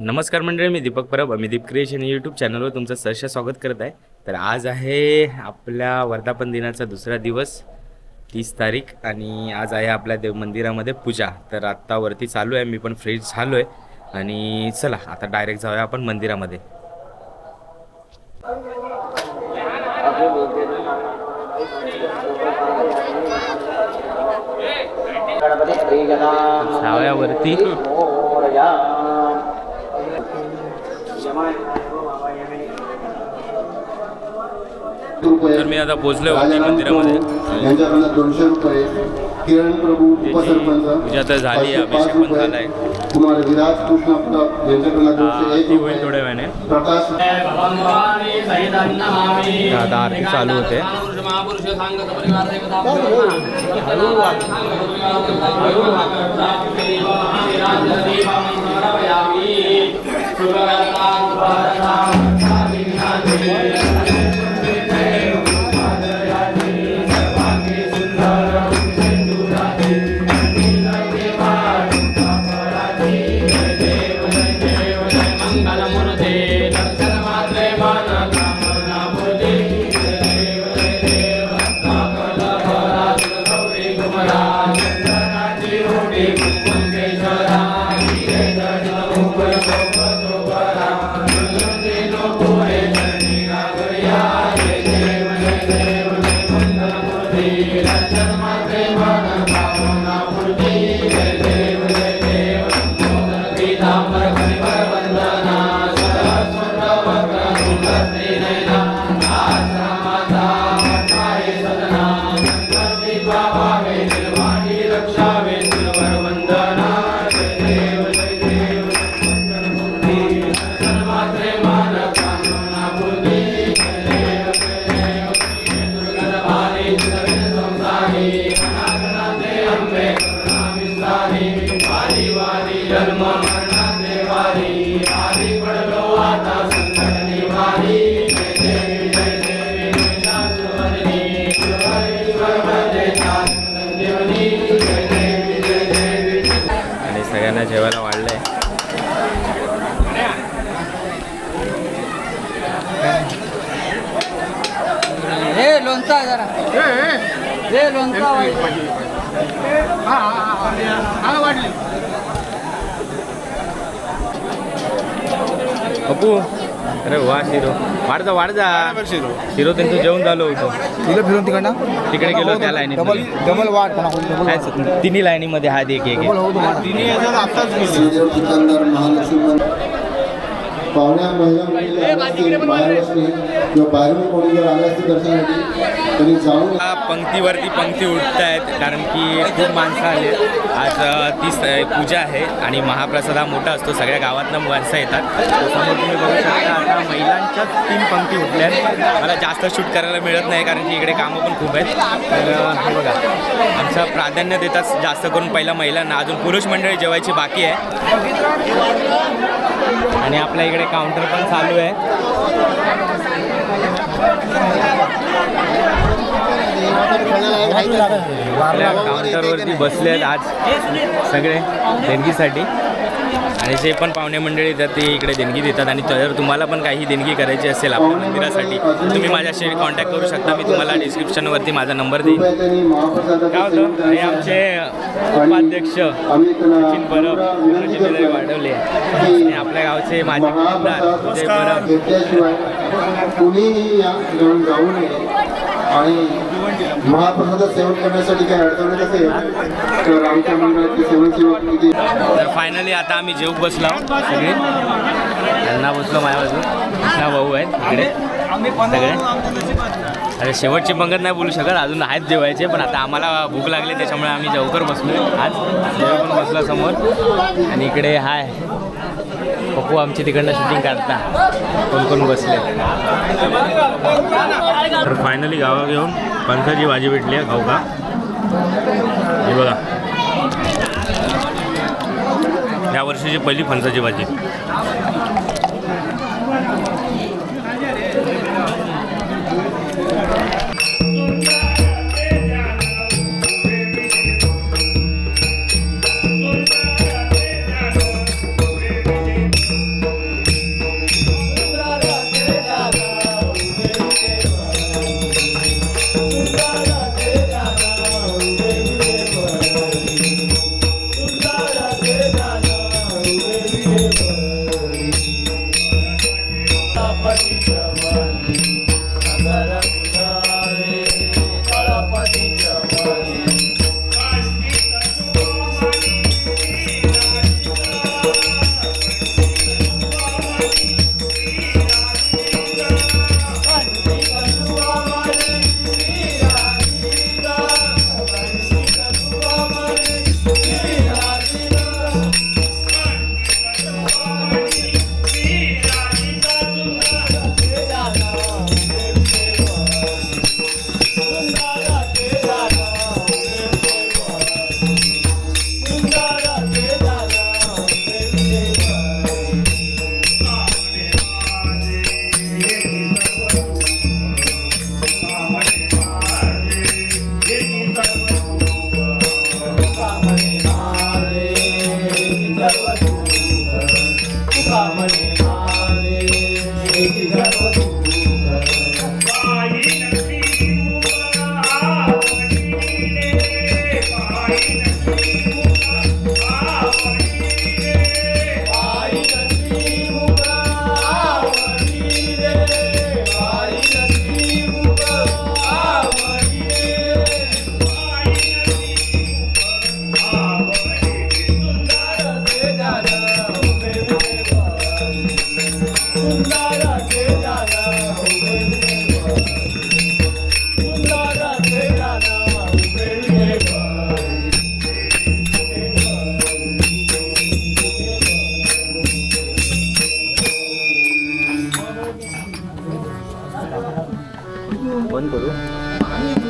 नमस्कार मंडळी, मी दीपक परब, मी दीप creation YouTube चॅनलवर तुमचं सहर्ष स्वागत करत आहे. तर आज आहे आपल्या वर्धापन दिनाचा दुसरा दिवस, 30 तारीख, आणि आज आहे आपल्या देव मंदिरामध्ये पूजा. तर आत्ता वरती चालू आहे, मी पण फ्रेश झालो आहे आणि चला आता डायरेक्ट जाऊया आपण मंदिरामध्ये. जाऊयावरती. तर मी आता पोहोचलो होते मंदिरामध्ये. यांच्याकडून 200 रुपये. किरण प्रभू उपसरपंच पूजा तर झाली, अभिषेक पण झाला आहे. कुमार विराज कृष्ण प्रताप यांच्याकडून 201 होईल थोड्या वेळाने. प्रकाश आता आरती चालू होते. आणि सगळ्यांना जेवायला वाढलंय. हे लोणचा जरा हे लोणचा वाढले. अप्पू, अरे वा शिरो, वाढ जा शिरो. त्यांचं जेवण झालं होतं. तिला फिरून तिकडनं तिकडे गेलो त्या लाईनीत. डबल वाढ तिन्ही लाईनीमध्ये हात एक एक. श्रीदेव चिकंदर महालक्ष्मी पाहुण्या महिला बाहेर असणे किंवा बाहेरून कोणी जर आले असते दर्शनासाठी तरी जाऊन पंक्तीवरती पंक्ती उठत आहेत, कारण की खूप माणसं आले. आज 30 पूजा आहे आणि महाप्रसाद हा मोठा असतो, सगळ्या गावातनं माणसं येतात. समोर तुम्ही बघू शकता आता महिलांच्याच 3 पंक्ती उठल्या आहेत. मला जास्त शूट करायला मिळत नाही, कारण की इकडे कामं पण खूप आहेत. तर हे बघा, आमचं प्राधान्य देतात जास्त करून पहिला महिलांना. अजून पुरुष मंडळी जेवायची बाकी आहे. आणि आपल्या इकडे काउंटर पण चालू आहे. काउंटरवरती बसले आहेत आज सगळे देणगीसाठी. आणि जे पण पाहुणे मंडळी येतात ते इकडे देणगी देतात. आणि जर तुम्हाला पण काही देणगी करायची असेल आपल्या मंदिरासाठी, तुम्ही माझ्याशी कॉन्टॅक्ट करू शकता. मी तुम्हाला डिस्क्रिप्शनवरती माझा नंबर देईन. काय होतं, हे आमचे उपाध्यक्ष सचिन परब जिम्मेदारी वाढवली आहे. आणि आपल्या गावचे माझे आमदार कुणीही या ठिकाणी जाऊ नये. आणि महाप्रसादात सेवन करण्यासाठी काही अडचण असेल तर आमच्या मंडळातले सेवनसेवक किती. तर फायनली आता आम्ही जेवू बसलो सगळे. त्यांना बसलो माझ्या बाजू हा भाऊ आहेत इकडे सगळे. अरे शेवटची पंगत नाही बोलू शकत, अजून आहेत जेवायचे, पण आता आम्हाला भूक लागली त्याच्यामुळे आम्ही लवकर बसलो. आज जेव पण बसला समोर. आणि इकडे हाय पप्पू आमची तिकडनं शूटिंग काढता कोण कोण बसले. तर फायनली गावा घेऊन फणसाची भाजी भेटली आहे, खाऊ का? हे बघा, या वर्षीची पहिली फणसाची भाजी.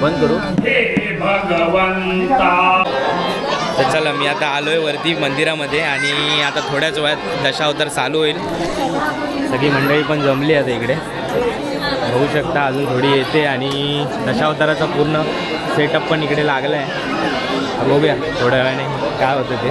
बंद करू. तर चला मी आता आलोय वरती मंदिरामध्ये आणि आता थोड्याच वेळात दशावतार चालू होईल. सगळी मंडळी पण जमली आता इकडे बघू शकता. अजून थोडी येते आणि दशावताराचा पूर्ण सेटअप पण इकडे लागला आहे. बघूया थोड्या वेळाने काय होतं ते.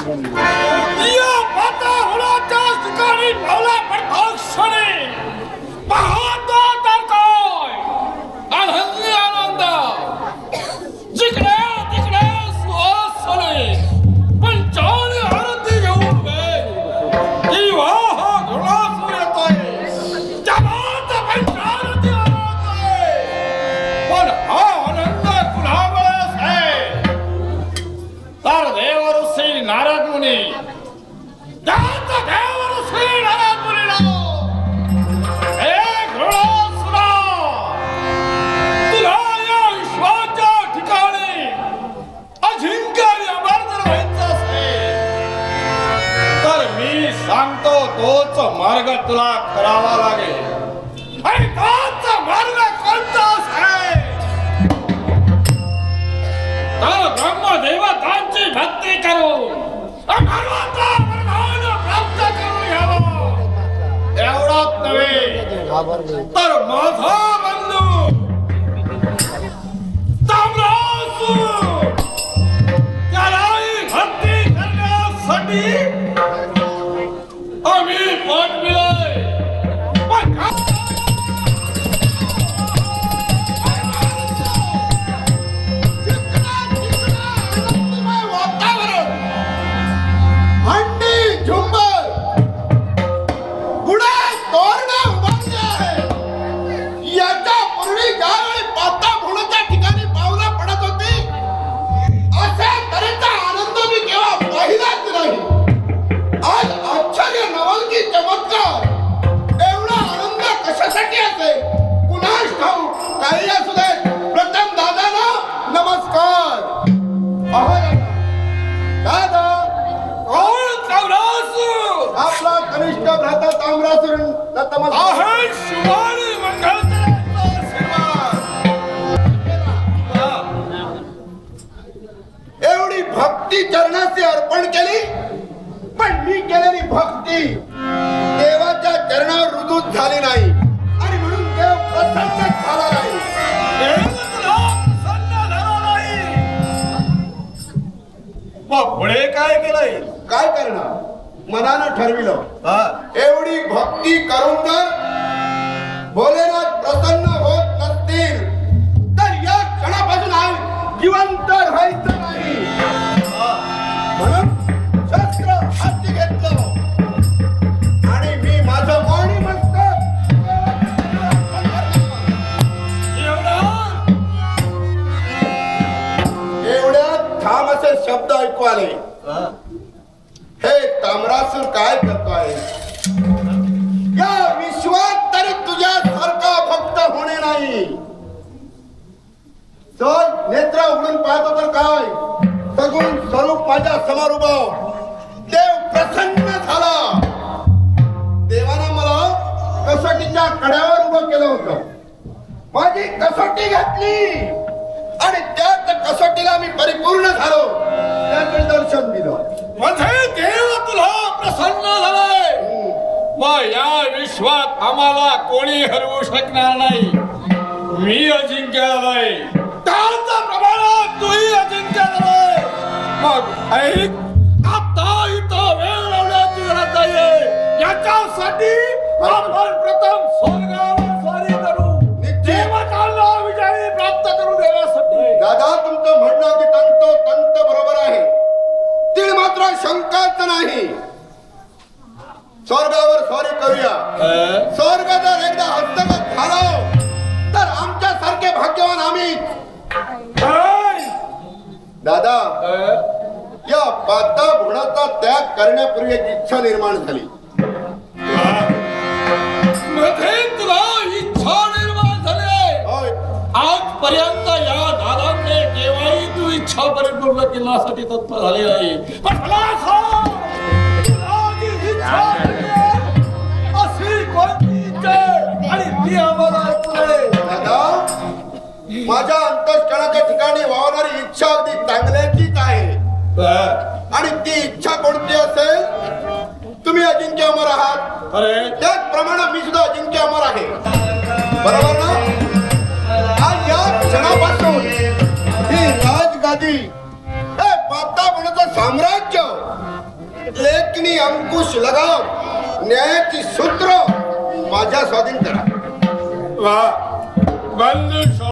या पाता होण्याच्या ठिकाणी पावला पडतो क्षणी पाहतो तर काय आनंदी आनंद जिकडे तिकडे सुवासने पंचावन्न आरती घेऊन दिवा हा घोडासूर येतोय जमात पंचारती आरती पण हा आनंद कुणामुळेच आहे तर देव ऋषी नारद मुनी मार्ग तुला करावा लागेल आणि तोच मार्ग कोणताच आहे तर ब्रह्मदेवतांची भक्ती करून भगवंता वरदान प्राप्त करून घ्यावं एवढाच नव्हे तर माझा बंधू ताम्रासूर त्यालाही भक्ती करण्यासाठी आम्ही पाठविलंय पण वातावरण हंडी झुंबर पुढे तोरणं उभारले आहे याच्या पूर्वी ज्यावेळी पाता भोळाच्या ठिकाणी पावलं पडत होती अशा तऱ्हेचा आनंद मी केव्हा पाहिलाच नाही आज आश्चर्य नवल की चमत्कार एवढा आनंद कशासाठी असेल कुणास ठाऊक काही असू दे प्रथम दादाला नमस्कार दादा कोण ताम्रासूर आपला कनिष्ठ भ्राता ताम्रासूर नमस्कार शुभारी एवढी भक्ती चरणाचे अर्पण केली पण मी केलेली भक्ती देवाच्या चरणावर रुजूच झाली नाही आणि म्हणून देव प्रसन्न झाला नाही मग पुढे काय केलंय काय करणार मनानं ठरविलं एवढी भक्ती करून जर भोलेनाथ प्रसन्न होत नसतील तर या क्षणापासून जिवंत राहायचं नाही म्हणून शस्त्र हाती घेतलं आणि मी माझं वाणी मस्तक एवढ्यात ठाम असे शब्द ऐकू आले हे ताम्रासूर काय करतोय या विश्वात तरी तुझ्यासारखा भक्त होणे नाही चल नेत्र उघडून पाहतो तर काय सगुण स्वरूप माझ्या समोर उभं देव प्रसन्न झाला देवानं मला कसोटीच्या कड्यावर उभं केलं होतं माझी कसोटी घातली आणि त्याच कसोटीला मी परिपूर्ण झालो त्याकडे दर्शन दिलं म्हणजे देव तुला प्रसन्न झालाय मग या विश्वात आम्हाला कोणी हरवू शकणार नाही मी अजिंक्य झालोय त्याच्या प्रमाणात तूही अजिंक्य झालोय मग ऐक आता इथं वेळ लावण्याची गरज नाहीये याच्यासाठी आपण प्रथम स्वर्गावर स्वारी करू देवतांना विजयी प्राप्त करू देण्यासाठी दादा तुमचं म्हणणं अगदी तंत बरोबर आहे ती मात्र शंकाच नाही स्वर्गावर स्वारी करूया स्वर्ग जर एकदा हस्तगत झाला तर आमच्या सारखे भाग्यवान आम्ही दादा या पाता गुणाचा त्याग करण्यापूर्वी एक इच्छा निर्माण झाली तुला इच्छा निर्माण झाली आजपर्यंत या दादाने केव्हाही तू इच्छा परिपूर्ण केल्यासाठी तत्पर झाली नाही पण मला सांग, तुला जी इच्छा आहे, अशी कोणती इच्छा आहे? आणि ती आम्हाला ऐकून दादा माझ्या अंतःकरणाच्या ठिकाणी वावणारी इच्छा अगदी चांगल्याचीच आहे आणि ती इच्छा कोणती असेल तुम्ही अजिंक्य अमर आहात त्याचप्रमाणे मी सुद्धा अजिंक्य अमर आहे बरोबर ना आज या क्षणापासून ही राजगादी हे पाताळाचं साम्राज्य लेखनी अंकुश लगाव न्यायाची सूत्र माझ्या स्वाधीन करा वा बंधू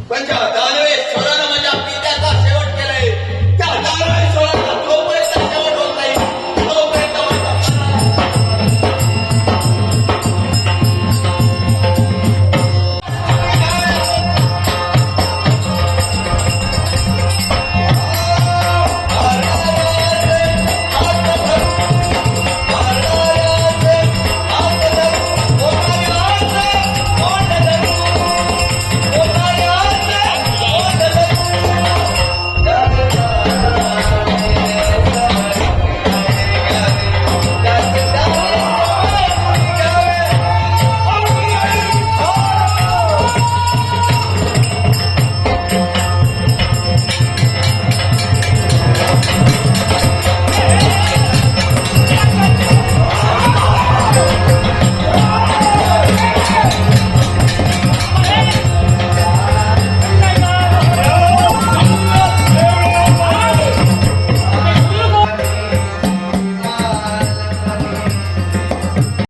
पंजा